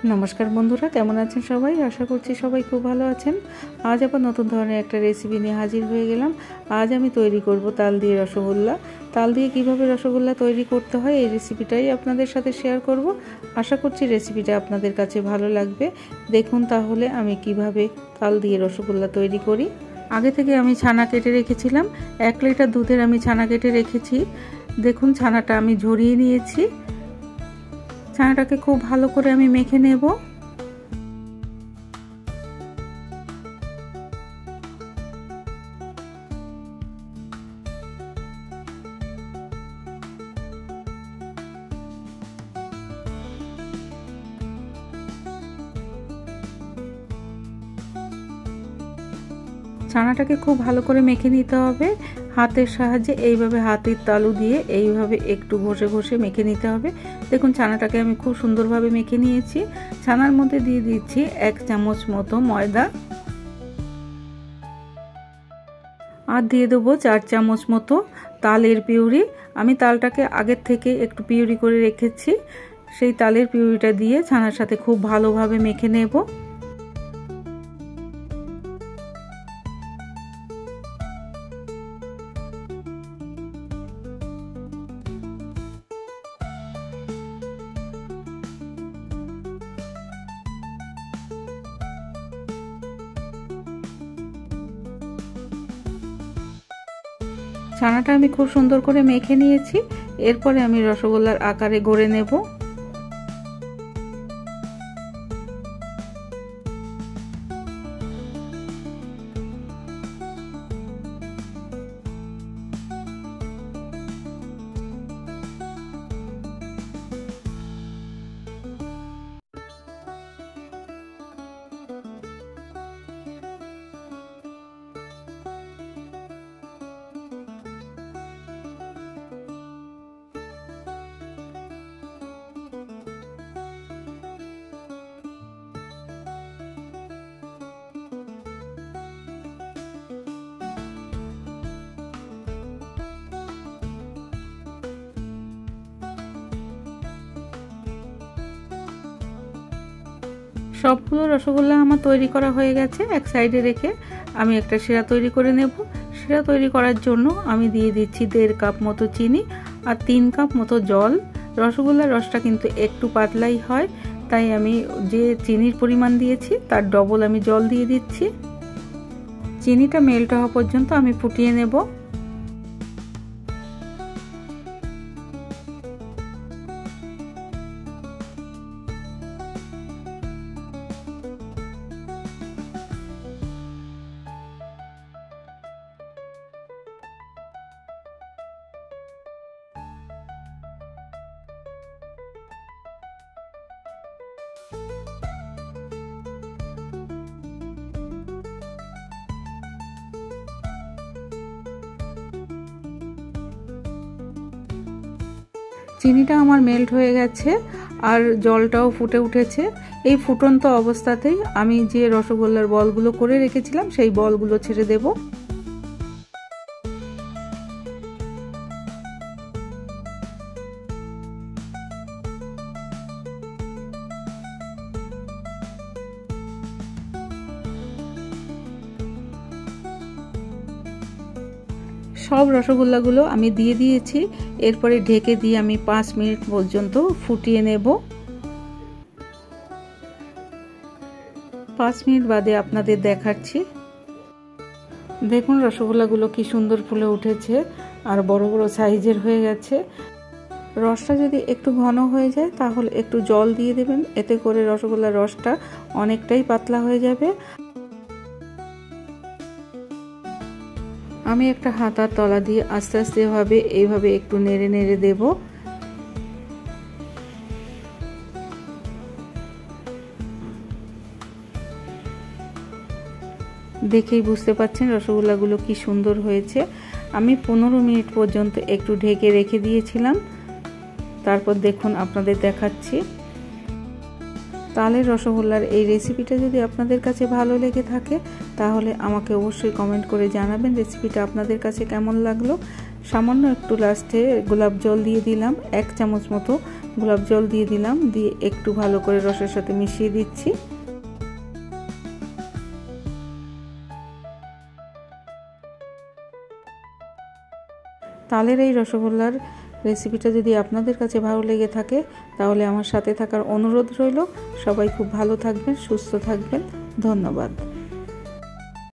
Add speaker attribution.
Speaker 1: नमस्कार बंधुरा केमन आছেন সবাই आशा करছি সবাই खूब ভালো আছেন। आज আবার নতুন ধরনের একটা রেসিপি নিয়ে হাজির হয়ে গেলাম। আজ আমি তৈরি করব তাল দিয়ে রসগোল্লা। তাল দিয়ে কিভাবে রসগোল্লা তৈরি করতে হয় এই রেসিপিটাই আপনাদের সাথে শেয়ার করব। আশা করছি রেসিপিটা আপনাদের কাছে ভালো লাগবে। দেখুন তাহলে আমি কিভাবে তাল দিয়ে রসগোল্লা তৈরি করি। আগে থেকে আমি ছানা কেটে রেখেছিলাম। 1 লিটার দুধের আমি ছানা কেটে রেখেছি। দেখুন ছানাটা আমি ঝরিয়ে নিয়েছি। ছানাটাকে খুব ভালো করে আমি মেখে নেব। ছানাটাকে খুব ভালো করে মেখে নিতে হবে। হাতের সাহায্যে এইভাবে হাতের তালু দিয়ে এইভাবে একটু ঘষে ঘষে মেখে নিতে হবে। দেখুন ছানাটাকে আমি খুব সুন্দরভাবে মেখে নিয়েছি। ছানার মধ্যে দিয়ে দিচ্ছি 1 চামচ মতো ময়দা আর দিয়ে দেবো 4 চামচ মতো তালের পিউরি। আমি তালটাকে আগের থেকে একটু পিউরি করে রেখেছি। সেই তালের পিউরিটা দিয়ে ছানার সাথে খুব ভালোভাবে মেখে নেব। ছানাটা আমি খুব সুন্দর করে মেখে নিয়েছি। এরপরে আমি রসগোল্লার আকারে গড়ে নেব। সবগুলো রসগোল্লা আমার তৈরি করা হয়ে গেছে। এক সাইডে রেখে আমি একটা শিরা তৈরি করে নেব। শিরা তৈরি করার জন্য আমি দিয়ে দিচ্ছি 1.5 কাপ মতো চিনি আর 3 কাপ মতো জল। রসগোল্লার রসটা কিন্তু একটু পাতলাই হয়, তাই আমি যে চিনির পরিমাণ দিয়েছি তার ডবল আমি জল দিয়ে দিচ্ছি। চিনিটা মেল্ট হওয়া পর্যন্ত আমি ফুটিয়ে নেব। চিনিটা আমার মেল্ট হয়ে গেছে আর জলটাও ফুটে উঠেছে। এই ফুটন্ত অবস্থাতেই আমি যে রসগোল্লার বলগুলো করে রেখেছিলাম সেই বলগুলো ছেড়ে দেব। সব রসগোল্লাগুলো আমি দিয়ে দিয়েছি। এরপরে ঢেকে দিয়ে আমি 5 মিনিট পর্যন্ত ফুটিয়ে নেব। 5 মিনিট বাদে আপনাদের দেখাচ্ছি। দেখুন রসগোল্লাগুলো কি সুন্দর ফুলে উঠেছে আর বড় বড় সাইজের হয়ে গেছে। রসটা যদি একটু ঘন হয়ে যায় তাহলে একটু জল দিয়ে দেবেন, এতে করে রসগোল্লার রসটা অনেকটাই পাতলা হয়ে যাবে। আমি একটা হাতার তলা দিয়ে আস্তে আস্তে এইভাবে একটু নেড়ে নেড়ে দেব। দেখেই বুঝতে পাচ্ছেন রসগোল্লাগুলো কি সুন্দর হয়েছে। আমি 15 মিনিট পর্যন্ত একটু ঢেকে রেখে দিয়েছিলাম। তারপর দেখুন আপনাদের দেখাচ্ছি। তালের রসগোল্লার এই রেসিপিটা যদি আপনাদের কাছে ভালো লেগে থাকে তাহলে আমাকে অবশ্যই কমেন্ট করে জানাবেন রেসিপিটা আপনাদের কাছে কেমন লাগলো। সামান্য একটু লাস্টে গোলাপ জল দিয়ে দিলাম, 1 চামচ মতো গোলাপ জল দিয়ে দিলাম, দিয়ে একটু ভালো করে রসের সাথে মিশিয়ে দিচ্ছি। তালের এই রসগোল্লার রেসিপিটা যদি আপনাদের কাছে ভালো লেগে থাকে তাহলে আমার সাথে থাকার অনুরোধ রইল। সবাই খুব ভালো থাকবেন, সুস্থ থাকবেন। ধন্যবাদ।